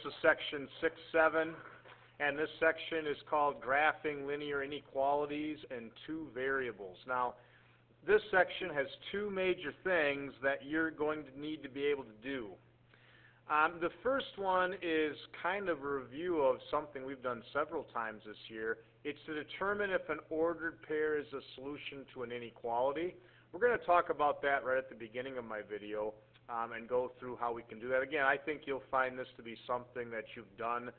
is section 6-7, and this section is called Graphing Linear Inequalities in Two Variables. Now, this section has two major things that you're going to need to be able to do. The first one is kind of a review of something we've done several times this year. It's to determine if an ordered pair is a solution to an inequality. We're going to talk about that right at the beginning of my video and go through how we can do that. Again, I think you'll find this to be something that you've done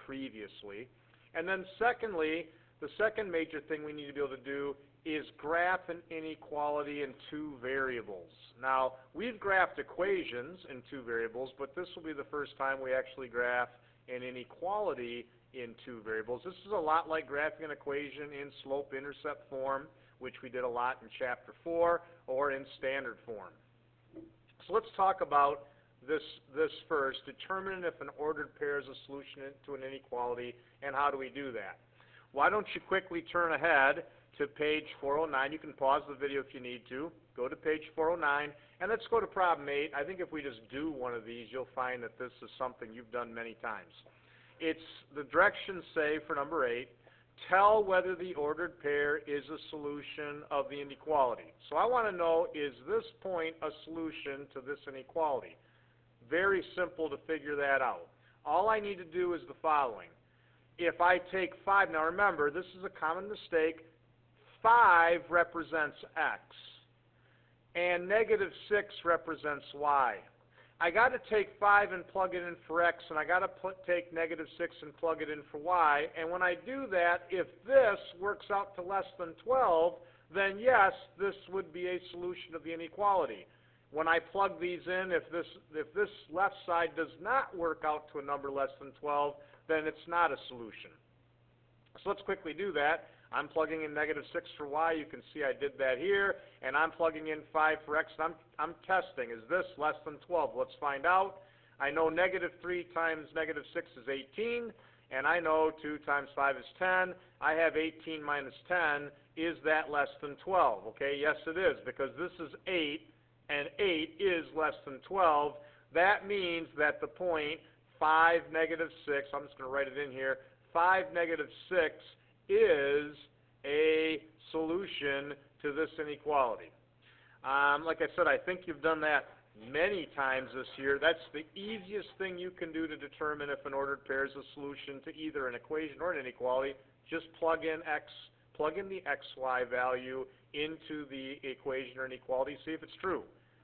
previously. And then secondly, the second major thing we need to be able to do is graph an inequality in two variables. Now, we've graphed equations in two variables, but this will be the first time we actually graph an inequality in two variables. This is a lot like graphing an equation in slope-intercept form, which we did a lot in Chapter 4, or in standard form. So let's talk about this first, determining if an ordered pair is a solution to an inequality, and how do we do that? Why don't you quickly turn ahead to page 409. You can pause the video if you need to. Go to page 409, and let's go to problem 8. I think if we just do one of these, you'll find that this is something you've done many times. It's the directions say for number 8, tell whether the ordered pair is a solution of the inequality. So I want to know, is this point a solution to this inequality? Very simple to figure that out. All I need to do is the following. If I take 5, now remember, this is a common mistake. 5 represents x, and negative 6 represents y. I got to take 5 and plug it in for x, and I got to take negative 6 and plug it in for y. And when I do that, if this works out to less than 12, then yes, this would be a solution of the inequality. When I plug these in, if this left side does not work out to a number less than 12, then it's not a solution. So let's quickly do that. I'm plugging in negative 6 for y. You can see I did that here. And I'm plugging in 5 for x. And I'm testing. Is this less than 12? Let's find out. I know negative 3 times negative 6 is 18. And I know 2 times 5 is 10. I have 18 minus 10. Is that less than 12? Okay, yes it is, because this is 8, and 8 is less than 12. That means that the point 5, negative 6, I'm just going to write it in here, 5, negative 6 is a solution to this inequality. Like I said, I think you've done that many times this year. That's the easiest thing you can do to determine if an ordered pair is a solution to either an equation or an inequality. Just plug in the xy value into the equation or inequality, see if it's true.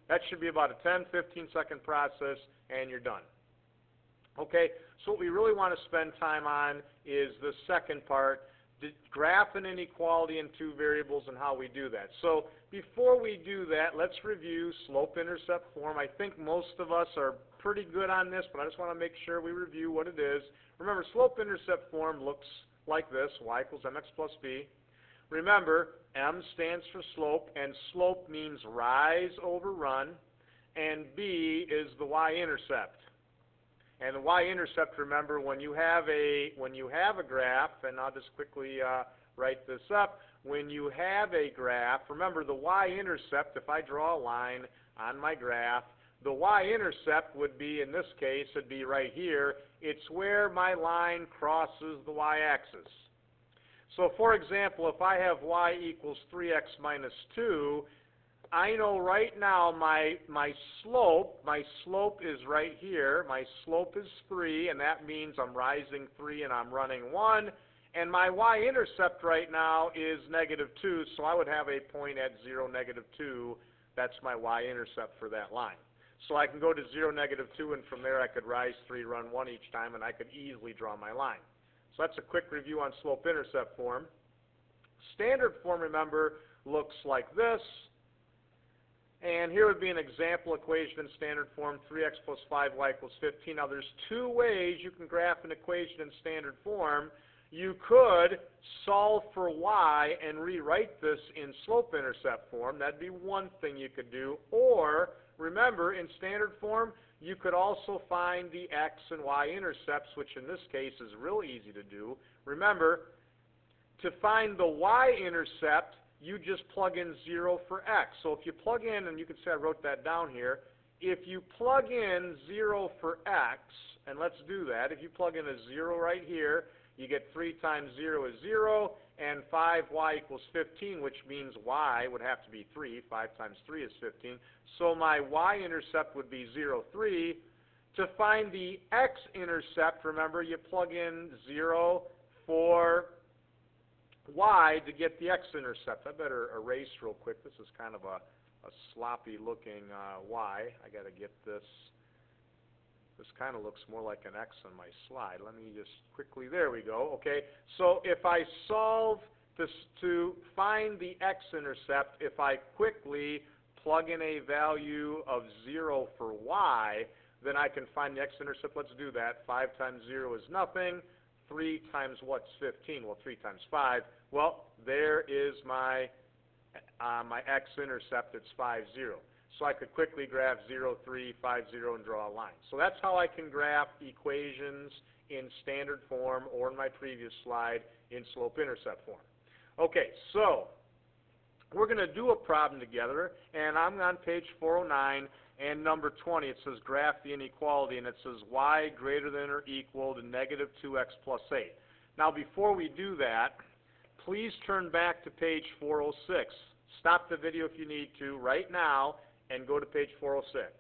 That should be about a 10-15 second process, and you're done. Okay, so what we really want to spend time on is the second part, graph an inequality in two variables and how we do that. So before we do that, let's review slope-intercept form. I think most of us are pretty good on this, but I just want to make sure we review what it is. Remember, slope-intercept form looks like this, y equals mx plus b. Remember, m stands for slope, and slope means rise over run, and b is the y-intercept. And the y-intercept, remember, when you have a graph, and I'll just quickly write this up. When you have a graph, remember the y-intercept, if I draw a line on my graph, the y-intercept would be, in this case, it'd be right here. It's where my line crosses the y-axis. So, for example, if I have y equals 3x minus 2, I know right now my slope is right here. My slope is 3, and that means I'm rising 3 and I'm running 1. And my y-intercept right now is negative 2, so I would have a point at 0, negative 2. That's my y-intercept for that line. So I can go to 0, negative 2, and from there I could rise 3, run 1 each time, and I could easily draw my line. So that's a quick review on slope-intercept form. Standard form, remember, looks like this. And here would be an example equation in standard form, 3x plus 5y equals 15. Now, there's two ways you can graph an equation in standard form. You could solve for y and rewrite this in slope-intercept form. That'd be one thing you could do. Or, remember, in standard form, you could also find the x and y intercepts, which in this case is real easy to do. Remember, to find the y-intercept, you just plug in 0 for x. So if you plug in, and you can see I wrote that down here, if you plug in 0 for x, and let's do that. If you plug in a 0 right here, you get 3 times 0 is 0, and 5y equals 15, which means y would have to be 3. 5 times 3 is 15. So my y-intercept would be 0, 3. To find the x-intercept, remember, you plug in 0 for y to get the x-intercept. I better erase real quick. This is kind of a sloppy-looking y. I got to get this. This kind of looks more like an x on my slide. Let me just quickly, there we go. Okay, so if I solve this to find the x-intercept, if I quickly plug in a value of 0 for y, then I can find the x-intercept. Let's do that. 5 times 0 is nothing. 3 times what's 15? Well, 3 times 5. Well, there is my x-intercept. It's 5, 0. So I could quickly graph 0, 3, 5, 0, and draw a line. So that's how I can graph equations in standard form, or in my previous slide, in slope-intercept form. Okay, so we're going to do a problem together, and I'm on page 409, and number 20. It says graph the inequality, and it says y greater than or equal to negative 2x plus 8. Now, before we do that, please turn back to page 406. Stop the video if you need to right now, and go to page 406.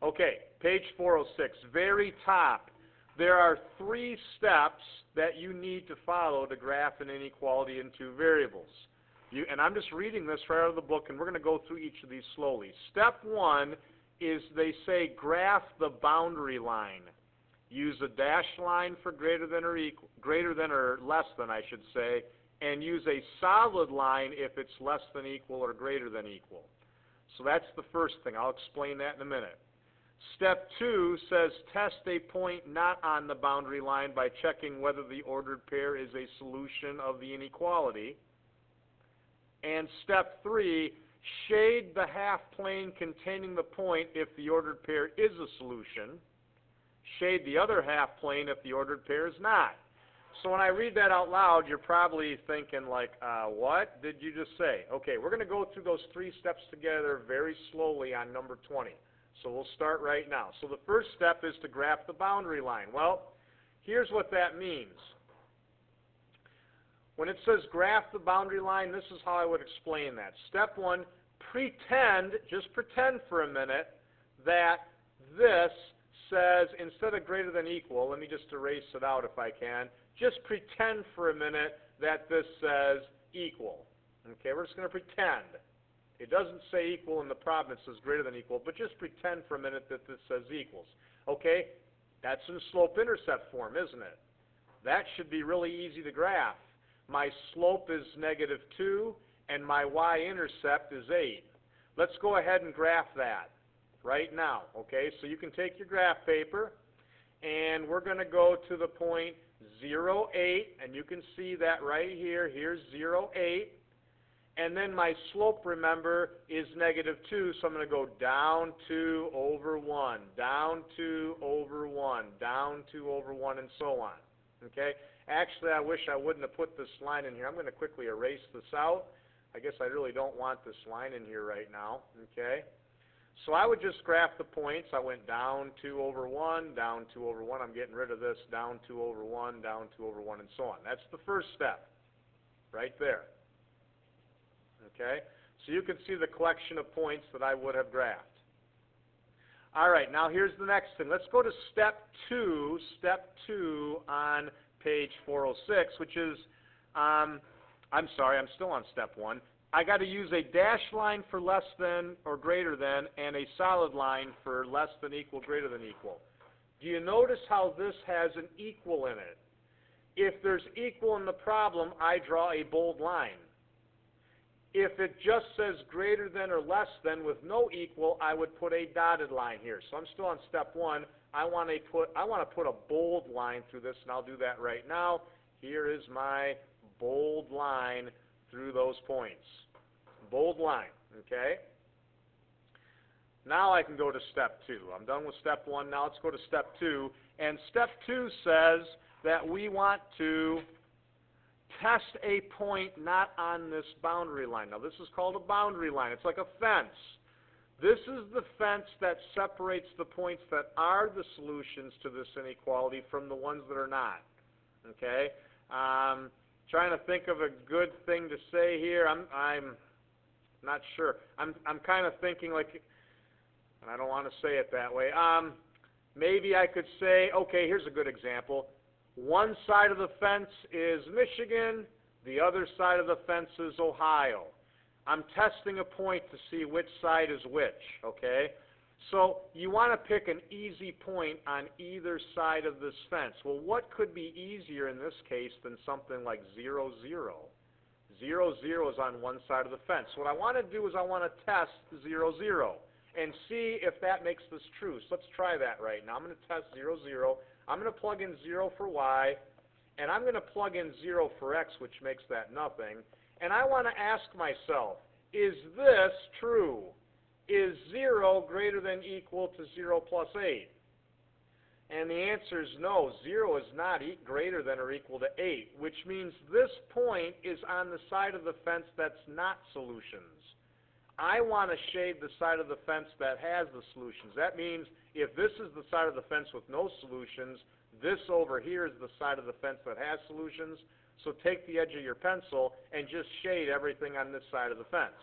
Okay, page 406, very top. There are 3 steps that you need to follow to graph an inequality in 2 variables. And I'm just reading this right out of the book, and we're going to go through each of these slowly. Step 1 is, they say, graph the boundary line. Use a dashed line for greater than or less than, I should say, and use a solid line if it's less than equal or greater than equal. So that's the first thing. I'll explain that in a minute. Step 2 says test a point not on the boundary line by checking whether the ordered pair is a solution of the inequality. And step 3, shade the half plane containing the point if the ordered pair is a solution. Shade the other half plane if the ordered pair is not. So when I read that out loud, you're probably thinking like, what did you just say? Okay, we're going to go through those 3 steps together very slowly on number 20. So we'll start right now. So the first step is to graph the boundary line. Well, here's what that means. When it says graph the boundary line, this is how I would explain that. Step 1, just pretend for a minute that this says, instead of greater than equal, let me just erase it out if I can, just pretend for a minute that this says equal. Okay, we're just going to pretend. It doesn't say equal in the problem, it says greater than equal, but just pretend for a minute that this says equals. Okay, that's in slope-intercept form, isn't it? That should be really easy to graph. My slope is negative 2, and my y-intercept is 8. Let's go ahead and graph that right now. Okay, so you can take your graph paper, and we're going to go to the point 0, 8, and you can see that right here. Here's 0, 8. And then my slope, remember, is negative 2, so I'm going to go down 2 over 1, down 2 over 1, down 2 over 1, and so on. Okay? Actually, I wish I wouldn't have put this line in here. I'm going to quickly erase this out. I guess I really don't want this line in here right now. Okay? So I would just graph the points. I went down 2 over 1, down 2 over 1. I'm getting rid of this, down 2 over 1, down 2 over 1, and so on. That's the first step right there. Okay? So you can see the collection of points that I would have graphed. All right, now here's the next thing. Let's go to step 2 on page 406, which is, I'm sorry, I'm still on step 1. I got to use a dashed line for less than or greater than and a solid line for less than equal, greater than equal. Do you notice how this has an equal in it? If there's equal in the problem, I draw a bold line. If it just says greater than or less than with no equal, I would put a dotted line here. So I'm still on step 1. I want to put a bold line through this, and I'll do that right now. Here is my bold line through those points. Bold line, okay? Now I can go to step 2. I'm done with step 1. Now let's go to step 2. And step 2 says that we want to test a point not on this boundary line. Now this is called a boundary line. It's like a fence. This is the fence that separates the points that are the solutions to this inequality from the ones that are not. Okay? Trying to think of a good thing to say here. I'm not sure. I'm kind of thinking like, and I don't want to say it that way. Maybe I could say, okay, here's a good example. One side of the fence is Michigan, the other side of the fence is Ohio. I'm testing a point to see which side is which, okay? So you want to pick an easy point on either side of this fence. Well, what could be easier in this case than something like 0, 0? 0, 0 is on one side of the fence. What I want to do is I want to test 0, 0 and see if that makes this true. So let's try that right now. I'm going to test 0, 0. I'm going to plug in 0 for y, and I'm going to plug in 0 for x, which makes that nothing. And I want to ask myself, is this true? Is 0 greater than equal to 0 plus 8? And the answer is no. 0 is not greater than or equal to 8, which means this point is on the side of the fence that's not solutions. I want to shade the side of the fence that has the solutions. That means if this is the side of the fence with no solutions, this over here is the side of the fence that has solutions. So take the edge of your pencil and just shade everything on this side of the fence.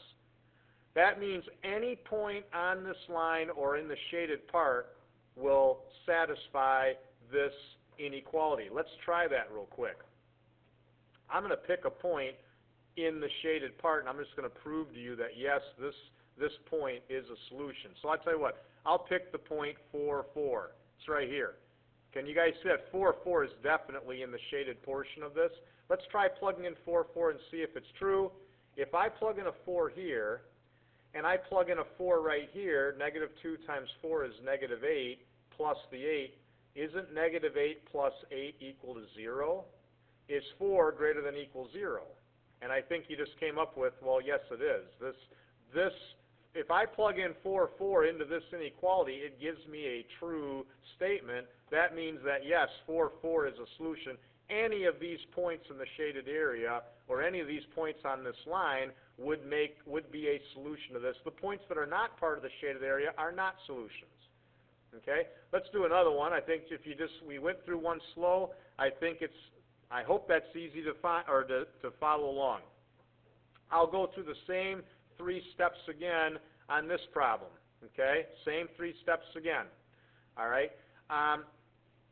That means any point on this line or in the shaded part will satisfy this inequality. Let's try that real quick. I'm going to pick a point in the shaded part, and I'm just going to prove to you that, yes, this point is a solution. So I'll tell you what. I'll pick the point 4, 4. It's right here. Can you guys see that 4, 4 is definitely in the shaded portion of this? Let's try plugging in 4, 4 and see if it's true. If I plug in a 4 here, and I plug in a 4 right here, negative 2 times 4 is negative 8 plus the 8. Isn't negative 8 plus 8 equal to 0? Is 4 greater than equal 0? And I think you just came up with, well, yes, it is. If I plug in 4, 4 into this inequality, it gives me a true statement. That means that, yes, 4, 4 is a solution. Any of these points in the shaded area or any of these points on this line would be a solution to this. The points that are not part of the shaded area are not solutions. Okay? Let's do another one. I think if we went through one slow, I hope that's easy to follow along. I'll go through the same 3 steps again on this problem. Okay? Same 3 steps again. All right?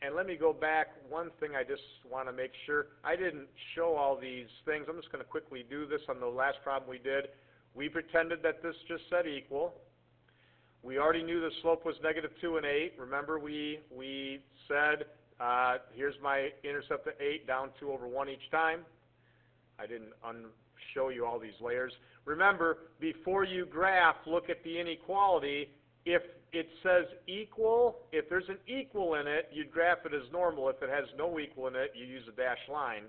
And let me go back. One thing I just want to make sure. I didn't show all these things. I'm just going to quickly do this on the last problem we did. We pretended that this just said equal. We already knew the slope was negative 2 and 8. Remember we said, here's my intercept at 8 down 2 over 1 each time. I didn't show you all these layers. Remember, before you graph, look at the inequality. If it says equal, if there's an equal in it, you'd graph it as normal. If it has no equal in it, you use a dashed line.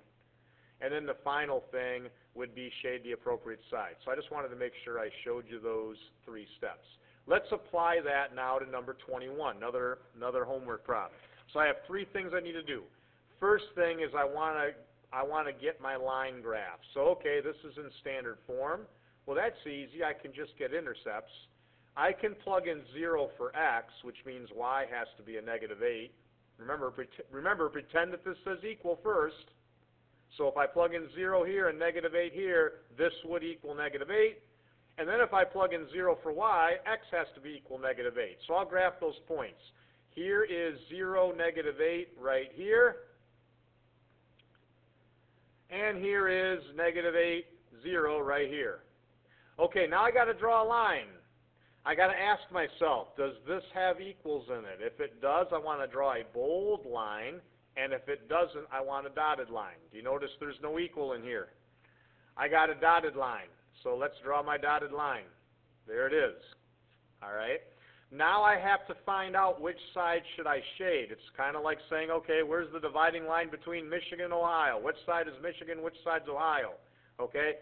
And then the final thing would be shade the appropriate side. So I just wanted to make sure I showed you those 3 steps. Let's apply that now to number 21, another homework problem. So I have 3 things I need to do. First thing is I want to get my line graph. So okay, this is in standard form. Well, that's easy. I can just get intercepts. I can plug in 0 for x, which means y has to be a negative 8. Remember, pretend that this says equal first. So if I plug in 0 here and negative 8 here, this would equal negative 8. And then if I plug in 0 for y, x has to be equal negative 8. So I'll graph those points. Here is 0, negative 8 right here. And here is negative 8, 0 right here. Okay, now I got to draw a line. I got to ask myself, does this have equals in it? If it does, I want to draw a bold line, and if it doesn't, I want a dotted line. Do you notice there's no equal in here? I got a dotted line, so let's draw my dotted line. There it is. All right. Now I have to find out which side should I shade. It's kind of like saying, okay, where's the dividing line between Michigan and Ohio? Which side is Michigan, which side's Ohio? Okay.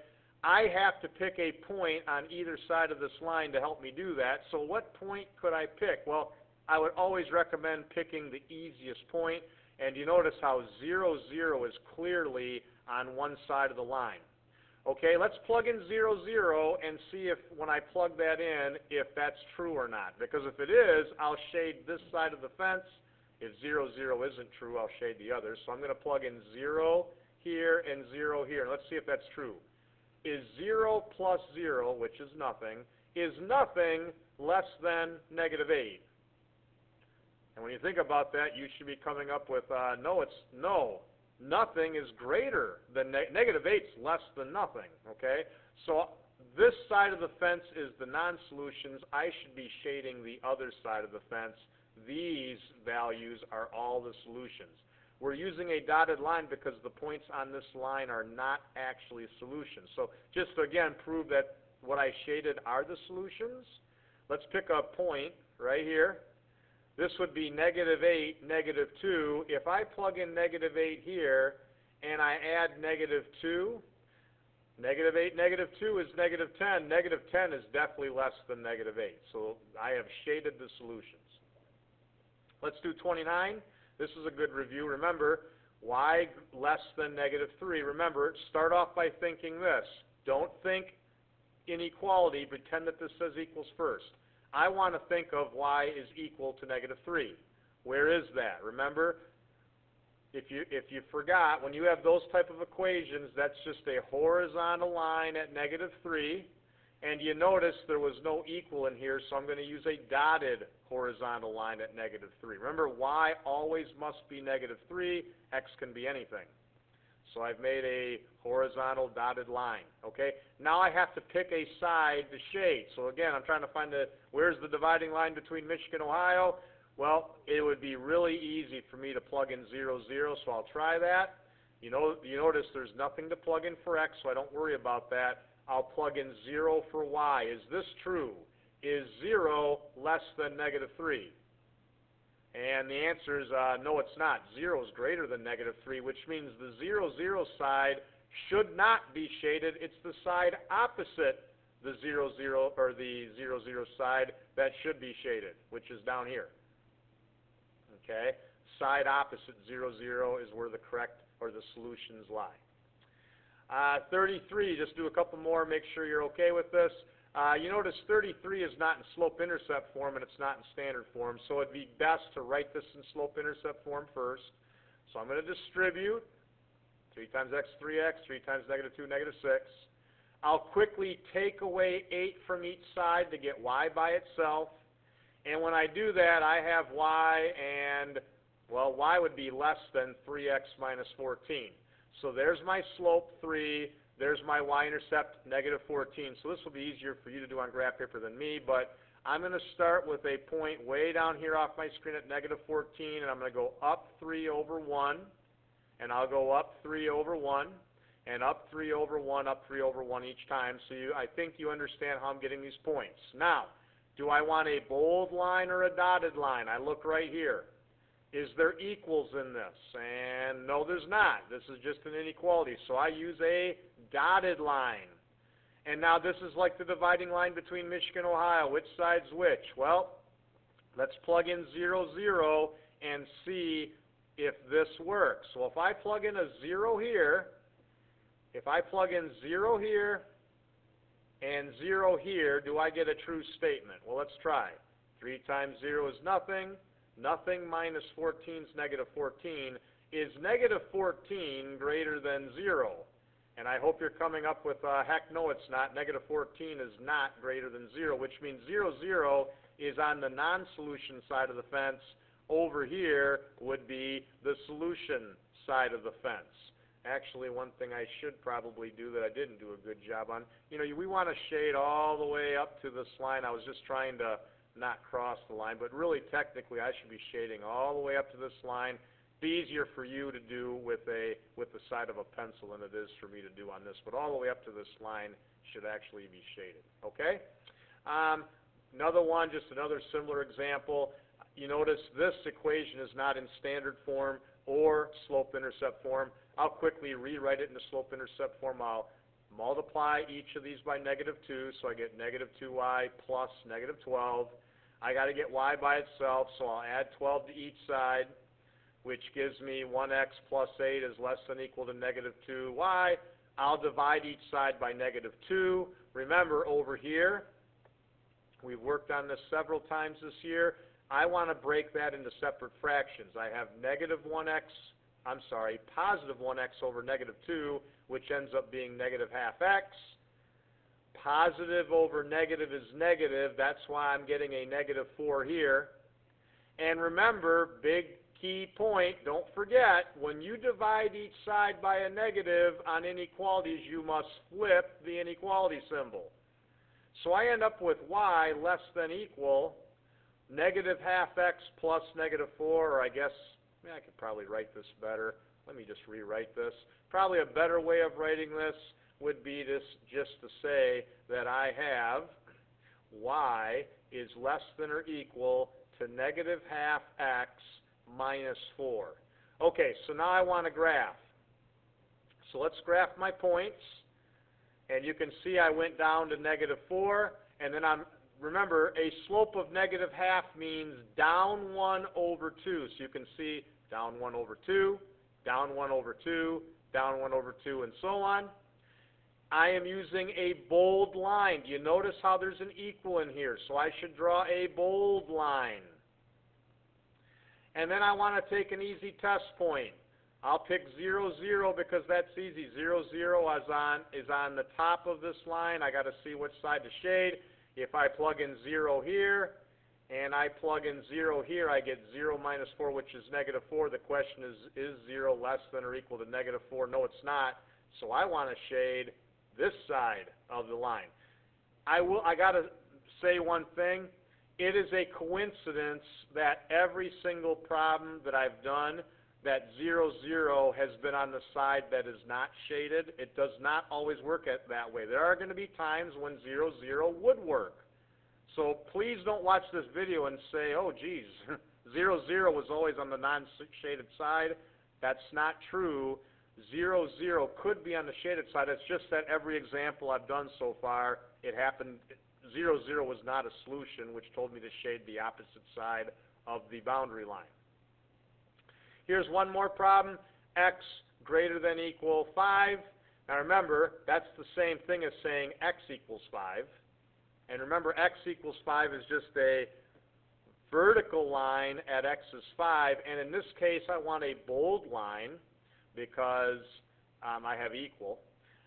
I have to pick a point on either side of this line to help me do that. So what point could I pick? Well, I would always recommend picking the easiest point. And you notice how 0, 0 is clearly on one side of the line. Okay, let's plug in 0, 0 and see if when I plug that in, if that's true or not. Because if it is, I'll shade this side of the fence. If 0, 0 isn't true, I'll shade the other. So I'm going to plug in 0 here and 0 here. Let's see if that's true. Is 0 plus 0, which is nothing less than negative 8? And when you think about that, you should be coming up with, no, nothing is greater than, negative 8 is less than nothing, okay? So this side of the fence is the non-solutions. I should be shading the other side of the fence. These values are all the solutions. We're using a dotted line because the points on this line are not actually solutions. So just to, again, prove that what I shaded are the solutions, let's pick a point right here. This would be negative 8, negative 2. If I plug in negative 8 here and I add negative 2, negative 8, negative 2 is negative 10. Negative 10 is definitely less than negative 8. So I have shaded the solutions. Let's do 29. This is a good review. Remember, y less than negative 3. Remember, start off by thinking this. Don't think inequality. Pretend that this says equals first. I want to think of y is equal to negative 3. Where is that? Remember, if you forgot, when you have those type of equations, that's just a horizontal line at negative 3. And you notice there was no equal in here, so I'm going to use a dotted horizontal line at negative 3. Remember, y always must be negative 3. X can be anything. So I've made a horizontal dotted line. Okay. Now I have to pick a side to shade. So again, I'm trying to find where's the dividing line between Michigan and Ohio? Well, it would be really easy for me to plug in 0, 0, so I'll try that. You notice there's nothing to plug in for X, so I don't worry about that. I'll plug in 0 for Y. Is this true? Is 0 less than negative 3? And the answer is no, it's not. 0 is greater than negative 3, which means the 0, 0 side should not be shaded. It's the side opposite the 0, 0, or the 0, 0 side that should be shaded, which is down here. Okay? Side opposite 0, 0 is where the correct or the solutions lie. 33, just do a couple more, make sure you're okay with this. You notice 33 is not in slope-intercept form and it's not in standard form, so it'd be best to write this in slope-intercept form first. So I'm going to distribute 3 times x, 3x, 3 times negative 2, negative 6. I'll quickly take away 8 from each side to get y by itself. And when I do that, I have y and, well, y would be less than 3x minus 14. So there's my slope, 3. There's my y-intercept, negative 14. So this will be easier for you to do on graph paper than me, but I'm going to start with a point way down here off my screen at negative 14, and I'm going to go up 3 over 1, and I'll go up 3 over 1, and up 3 over 1, up 3 over 1 each time. So I think you understand how I'm getting these points. Now, do I want a bold line or a dotted line? I look right here. Is there equals in this? And no, there's not. This is just an inequality. So I use a dotted line. And now this is like the dividing line between Michigan and Ohio. Which side's which? Well, let's plug in 0, 0 and see if this works. So if I plug in a 0 here, if I plug in 0 here and 0 here, do I get a true statement? Well, let's try. 3 times 0 is nothing. Nothing minus 14 is negative 14. Is negative 14 greater than 0? And I hope you're coming up with, heck no, it's not. Negative 14 is not greater than 0, which means 0, 0 is on the non-solution side of the fence. Over here would be the solution side of the fence. Actually, one thing I should probably do that I didn't do a good job on, we want to shade all the way up to this line. I was just trying to not cross the line, but really technically I should be shading all the way up to this line. Be easier for you to do with the side of a pencil than it is for me to do on this, but all the way up to this line should actually be shaded. Okay? Another one, just another similar example. You notice this equation is not in standard form or slope-intercept form. I'll quickly rewrite it into slope-intercept form. I'll multiply each of these by negative 2, so I get negative 2y plus negative 12. I got to get y by itself, so I'll add 12 to each side, which gives me 1x plus 8 is less than or equal to negative 2y. I'll divide each side by -2. Remember, over here, we've worked on this several times this year. I want to break that into separate fractions. I have positive 1x over -2, which ends up being -12x. Positive over negative is negative. That's why I'm getting a -4 here. And remember, big key point, don't forget, when you divide each side by a negative on inequalities, you must flip the inequality symbol. So I end up with y less than equal -12x plus -4, or I guess, I could probably write this better. Let me just rewrite this. Probably a better way of writing this would be just to say that I have y is less than or equal to -12x minus 4. Okay, so now I want to graph. So let's graph my points. And you can see I went down to -4, and then remember, a slope of -12 means down 1 over 2. So you can see down 1 over 2, down 1 over 2, down 1 over 2, and so on. I am using a bold line. Do you notice how there's an equal in here? So I should draw a bold line. And then I want to take an easy test point. I'll pick 0, 0 because that's easy. 0, 0 is on the top of this line. I got to see which side to shade. If I plug in 0 here and I plug in 0 here, I get 0 minus 4, which is -4. The question is 0 less than or equal to -4? No, it's not. So I want to shade this side of the line. I got to say one thing. It is a coincidence that every single problem that I've done, that 0, 0 has been on the side that is not shaded. It does not always work that way. There are going to be times when 0, 0 would work. So please don't watch this video and say, oh, geez, 0, 0 was always on the non-shaded side. That's not true. 0, 0 could be on the shaded side. It's just that every example I've done so far, it happened, 0, 0 was not a solution, which told me to shade the opposite side of the boundary line. Here's one more problem, x greater than equal 5. Now remember, that's the same thing as saying x equals 5. And remember, x equals 5 is just a vertical line at x is 5. And in this case, I want a bold line because I have equal.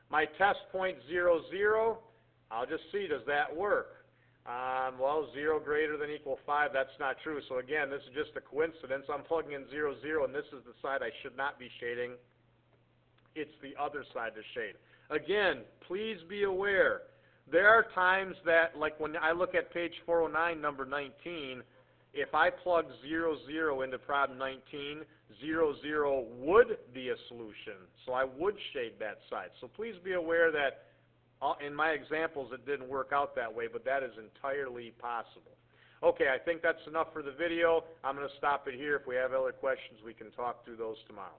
My test point 0, 0, I'll just see, does that work? Well, 0 greater than equal 5, that's not true. So again, this is just a coincidence. I'm plugging in 0, 0, and this is the side I should not be shading. It's the other side to shade. Again, please be aware, there are times that, like when I look at page 409, number 19, if I plug 0, 0 into problem 19, 0, 0 would be a solution. So I would shade that side. So please be aware that in my examples, it didn't work out that way, but that is entirely possible. Okay, I think that's enough for the video. I'm going to stop it here. If we have other questions, we can talk through those tomorrow.